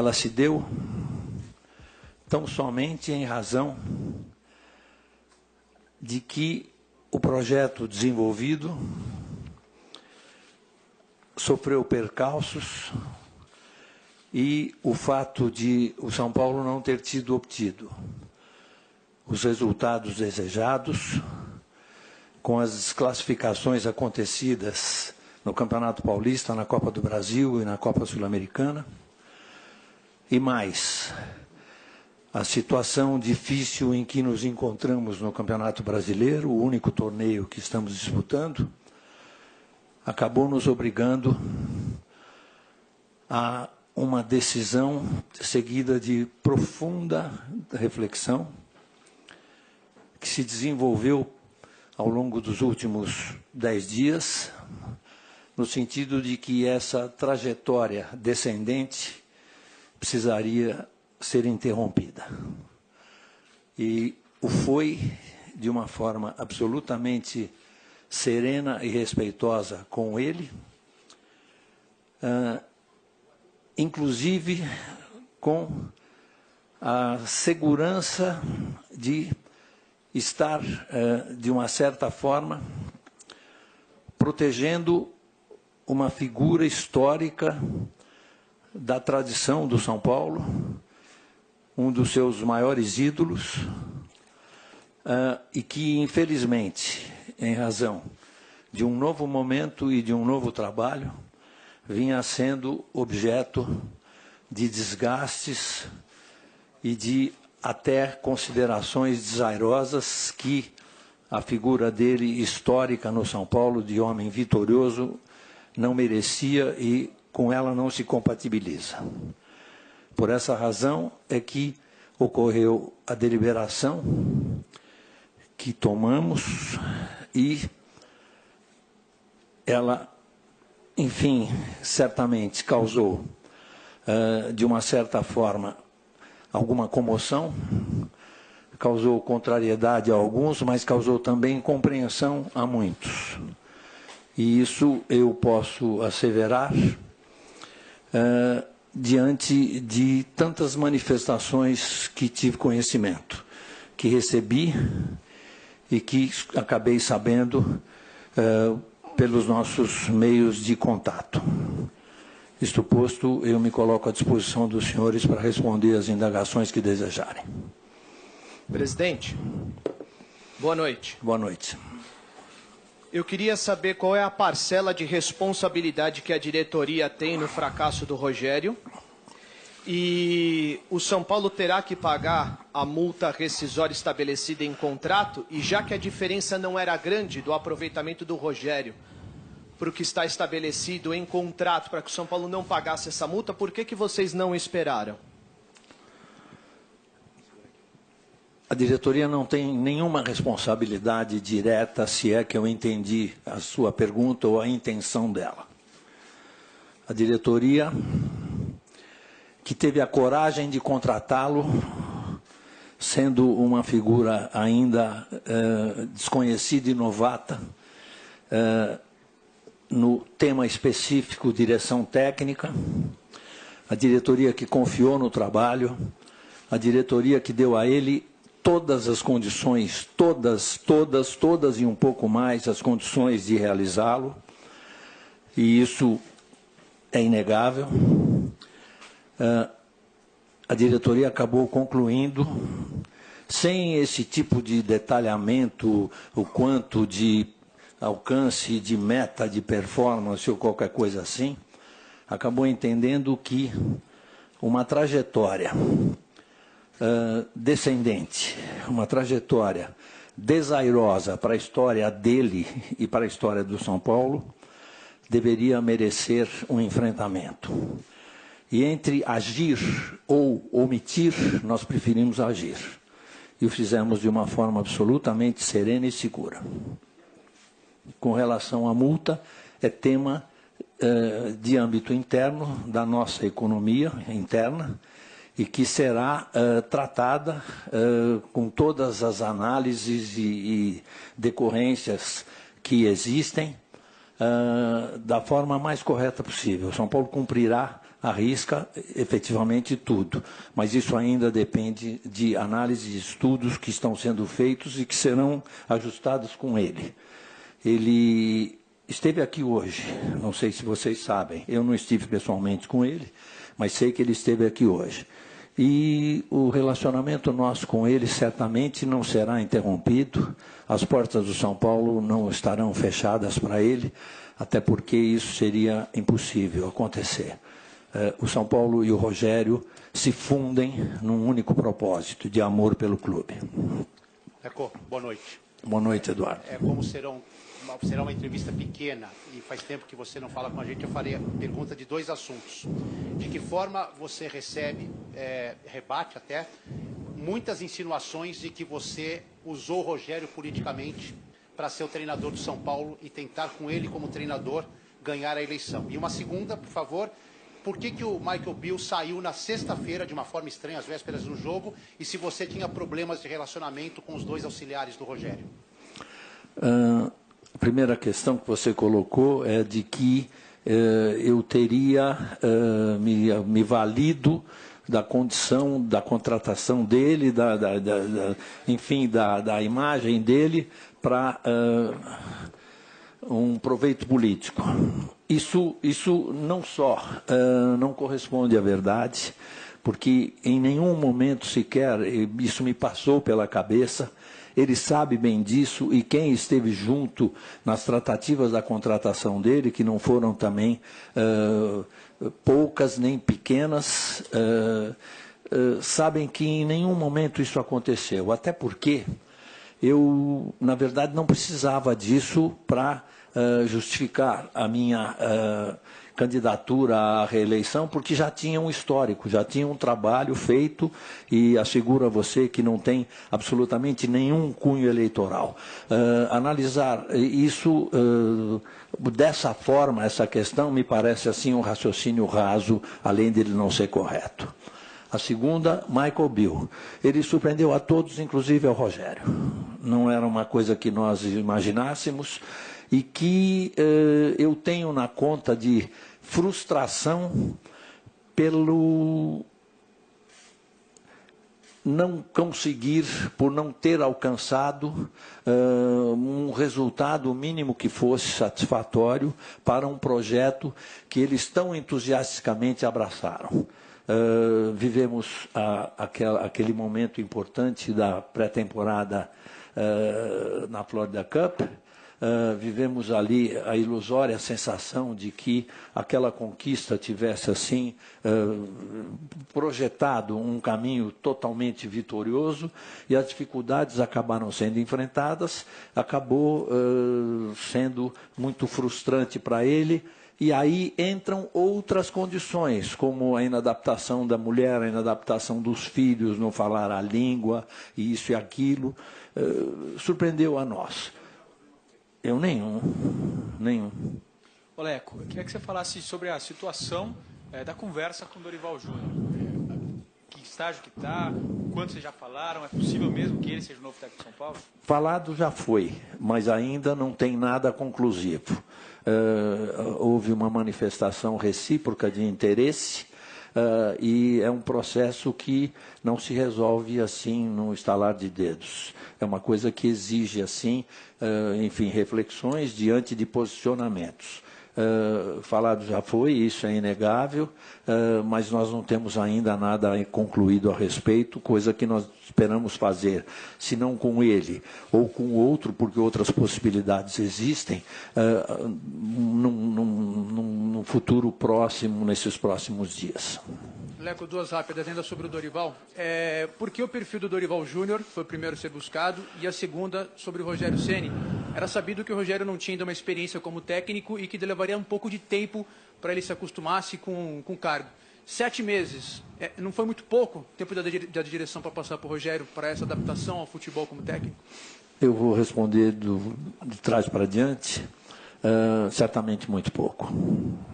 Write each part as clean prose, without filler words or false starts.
ela se deu tão somente em razão de que o projeto desenvolvido sofreu percalços e o fato de o São Paulo não ter obtido os resultados desejados com as desclassificações acontecidas no Campeonato Paulista, na Copa do Brasil e na Copa Sul-Americana, e mais, a situação difícil em que nos encontramos no Campeonato Brasileiro, o único torneio que estamos disputando, acabou nos obrigando a uma decisão seguida de profunda reflexão, que se desenvolveu ao longo dos últimos 10 dias, no sentido de que essa trajetória descendente precisaria ser interrompida. E o foi de uma forma absolutamente serena e respeitosa com ele, inclusive com a segurança de estar, de uma certa forma, protegendo uma figura histórica da tradição do São Paulo, um dos seus maiores ídolos, e que, infelizmente, em razão de um novo momento e de um novo trabalho, vinha sendo objeto de desgastes e de até considerações desairosas que a figura dele, histórica no São Paulo, de homem vitorioso, não merecia e com ela não se compatibiliza. Por essa razão é que ocorreu a deliberação que tomamos e ela, enfim, certamente causou, de uma certa forma, alguma comoção, causou contrariedade a alguns, mas causou também compreensão a muitos. E isso eu posso asseverar diante de tantas manifestações que tive conhecimento, que recebi e que acabei sabendo pelos nossos meios de contato. Isto posto, eu me coloco à disposição dos senhores para responder às indagações que desejarem. Presidente, boa noite. Boa noite. Eu queria saber qual é a parcela de responsabilidade que a diretoria tem no fracasso do Rogério. E o São Paulo terá que pagar a multa rescisória estabelecida em contrato, e já que a diferença não era grande do aproveitamento do Rogério para o que está estabelecido em contrato, para que o São Paulo não pagasse essa multa, por que vocês não esperaram? A diretoria não tem nenhuma responsabilidade direta, se é que eu entendi a sua pergunta ou a intenção dela. A diretoria, que teve a coragem de contratá-lo, sendo uma figura ainda desconhecida e novata, no tema específico, direção técnica, a diretoria que confiou no trabalho, a diretoria que deu a ele todas as condições, todas e um pouco mais as condições de realizá-lo, e isso é inegável. A diretoria acabou concluindo, sem esse tipo de detalhamento, o quanto de alcance, de meta, de performance ou qualquer coisa assim, acabou entendendo que uma trajetória descendente, uma trajetória desairosa para a história dele e para a história do São Paulo, deveria merecer um enfrentamento. E entre agir ou omitir, nós preferimos agir. E o fizemos de uma forma absolutamente serena e segura. Com relação à multa, é tema de âmbito interno da nossa economia interna e que será tratada com todas as análises e decorrências que existem da forma mais correta possível. São Paulo cumprirá arrisca efetivamente tudo, mas isso ainda depende de análise de estudos que estão sendo feitos e que serão ajustados com ele. Ele esteve aqui hoje, não sei se vocês sabem, eu não estive pessoalmente com ele, mas sei que ele esteve aqui hoje. E o relacionamento nosso com ele certamente não será interrompido, as portas do São Paulo não estarão fechadas para ele, até porque isso seria impossível acontecer. O São Paulo e o Rogério se fundem num único propósito, de amor pelo clube. Leco, boa noite. Boa noite, Eduardo. Como será uma entrevista pequena e faz tempo que você não fala com a gente, eu farei a pergunta de 2 assuntos. De que forma você recebe, rebate até, muitas insinuações de que você usou o Rogério politicamente para ser o treinador do São Paulo e tentar com ele como treinador ganhar a eleição? E uma segunda, por favor, por que o Michael Beale saiu na sexta-feira de uma forma estranha, às vésperas do jogo, e se você tinha problemas de relacionamento com os 2 auxiliares do Rogério? A primeira questão que você colocou é de que eu teria me valido da condição da contratação dele, enfim, da imagem dele para um proveito político. Isso não só não corresponde à verdade, porque em nenhum momento sequer isso me passou pela cabeça. Ele sabe bem disso, e quem esteve junto nas tratativas da contratação dele, que não foram também poucas nem pequenas, sabem que em nenhum momento isso aconteceu. Até porque eu, na verdade, não precisava disso para justificar a minha candidatura à reeleição, porque já tinha um histórico, já tinha um trabalho feito, e asseguro a você que não tem absolutamente nenhum cunho eleitoral. Analisar isso dessa forma, essa questão, me parece assim um raciocínio raso, além dele não ser correto. A segunda, Michael Beale. Ele surpreendeu a todos, inclusive ao Rogério. Não era uma coisa que nós imaginássemos, e que eu tenho na conta de frustração pelo não conseguir, por não ter alcançado um resultado mínimo que fosse satisfatório para um projeto que eles tão entusiasticamente abraçaram. Vivemos aquele momento importante da pré-temporada na Florida Cup. Vivemos ali a ilusória sensação de que aquela conquista tivesse assim projetado um caminho totalmente vitorioso, e as dificuldades acabaram sendo enfrentadas, acabou sendo muito frustrante para ele. E aí entram outras condições, como a inadaptação da mulher, a inadaptação dos filhos, não falar a língua, e isso e aquilo, surpreendeu a nós. Eu nenhum. Leco, eu queria que você falasse sobre a situação da conversa com o Dorival Júnior. Que estágio que está, quanto vocês já falaram, é possível mesmo que ele seja o novo técnico de São Paulo? Falado já foi, mas ainda não tem nada conclusivo. Houve uma manifestação recíproca de interesse, e é um processo que não se resolve assim no estalar de dedos. É uma coisa que exige assim, enfim, reflexões diante de posicionamentos. Falado já foi, isso é inegável, mas nós não temos ainda nada concluído a respeito, coisa que nós esperamos fazer, se não com ele ou com outro, porque outras possibilidades existem, num futuro próximo, nesses próximos dias. Leco, 2 rápidas ainda sobre o Dorival. Por que o perfil do Dorival Júnior foi o primeiro a ser buscado? E a segunda, sobre o Rogério Ceni. Era sabido que o Rogério não tinha ainda uma experiência como técnico e que levaria um pouco de tempo para ele se acostumasse com o cargo. 7 meses, não foi muito pouco tempo da direção para passar para o Rogério, para essa adaptação ao futebol como técnico? Eu vou responder de trás para diante. Certamente muito pouco.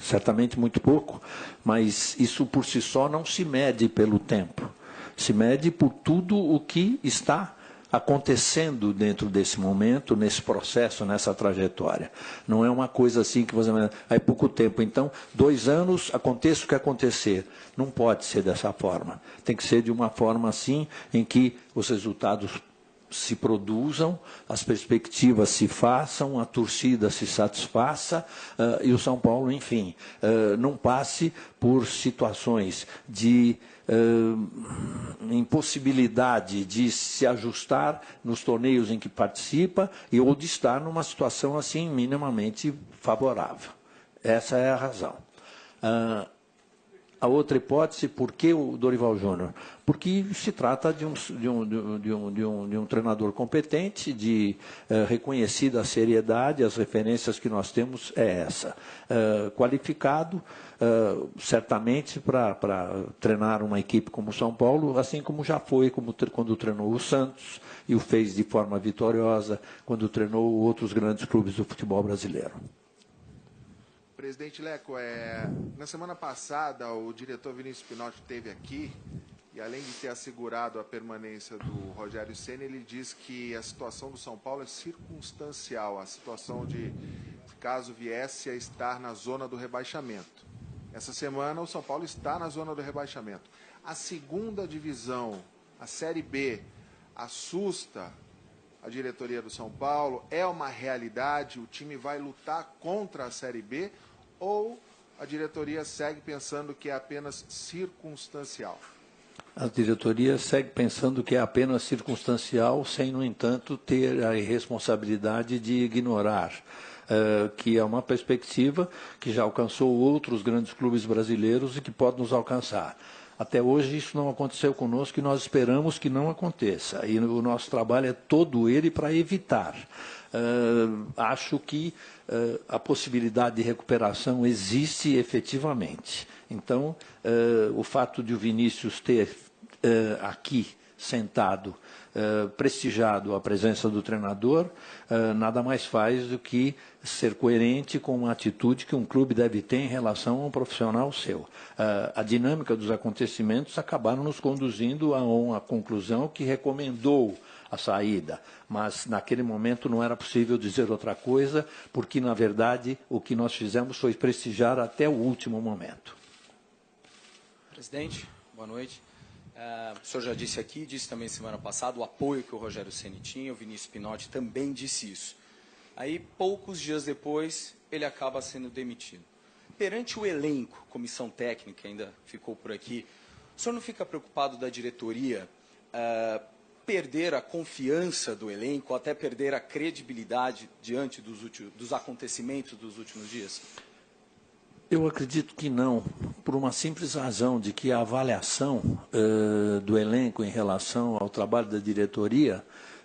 Certamente muito pouco, mas isso por si só não se mede pelo tempo. Se mede por tudo o que está acontecendo dentro desse momento, nesse processo, nessa trajetória. Não é uma coisa assim que você... Há pouco tempo, então, 2 anos, aconteça o que acontecer. Não pode ser dessa forma. Tem que ser de uma forma assim, em que os resultados se produzam, as perspectivas se façam, a torcida se satisfaça e o São Paulo, enfim, não passe por situações de impossibilidade de se ajustar nos torneios em que participa ou de estar numa situação assim minimamente favorável. Essa é a razão. A outra hipótese, por que o Dorival Júnior? Porque se trata de um treinador competente, de reconhecida seriedade, as referências que nós temos é essa. Qualificado, certamente, para treinar uma equipe como o São Paulo, assim como já foi quando treinou o Santos, e o fez de forma vitoriosa, quando treinou outros grandes clubes do futebol brasileiro. Presidente Leco, na semana passada o diretor Vinícius Pinotti esteve aqui e, além de ter assegurado a permanência do Rogério Ceni, ele diz que a situação do São Paulo é circunstancial, a situação de caso viesse a estar na zona do rebaixamento. Essa semana o São Paulo está na zona do rebaixamento. A segunda divisão, a Série B, assusta a diretoria do São Paulo? É uma realidade? O time vai lutar contra a Série B? Ou a diretoria segue pensando que é apenas circunstancial? A diretoria segue pensando que é apenas circunstancial, sem, no entanto, ter a irresponsabilidade de ignorar que é uma perspectiva que já alcançou outros grandes clubes brasileiros e que pode nos alcançar. Até hoje isso não aconteceu conosco e nós esperamos que não aconteça. E o nosso trabalho é todo ele para evitar. Acho que a possibilidade de recuperação existe efetivamente. Então, o fato de o Vinícius ter aqui sentado, prestigiado a presença do treinador, nada mais faz do que ser coerente com a atitude que um clube deve ter em relação a um profissional seu. A dinâmica dos acontecimentos acabaram nos conduzindo a uma conclusão que recomendou a saída, mas naquele momento não era possível dizer outra coisa, porque, na verdade, o que nós fizemos foi prestigiar até o último momento. Presidente, boa noite. O senhor já disse aqui, disse também semana passada, o apoio que o Rogério Ceni tinha, o Vinícius Pinotti também disse isso. Aí, poucos dias depois, ele acaba sendo demitido. Perante o elenco, comissão técnica ainda ficou por aqui, o senhor não fica preocupado da diretoria perder a confiança do elenco, até perder a credibilidade diante dos acontecimentos dos últimos dias? Eu acredito que não, por uma simples razão de que a avaliação do elenco em relação ao trabalho da diretoria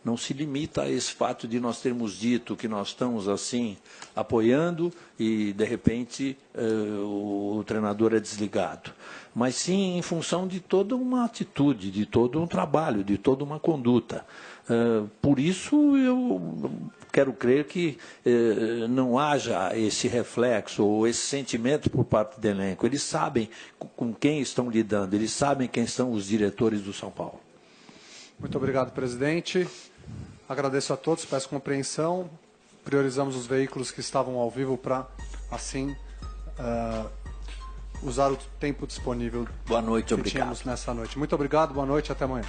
não se limita a esse fato de nós termos dito que nós estamos assim apoiando e de repente o treinador é desligado, mas sim em função de toda uma atitude, de todo um trabalho, de toda uma conduta. Por isso eu quero crer que não haja esse reflexo ou esse sentimento por parte do elenco. Eles sabem com quem estão lidando, eles sabem quem são os diretores do São Paulo. Muito obrigado, presidente. Agradeço a todos, peço compreensão. Priorizamos os veículos que estavam ao vivo para, assim, usar o tempo disponível boa noite, que obrigado. tínhamos nessa noite. Muito obrigado, boa noite, até amanhã.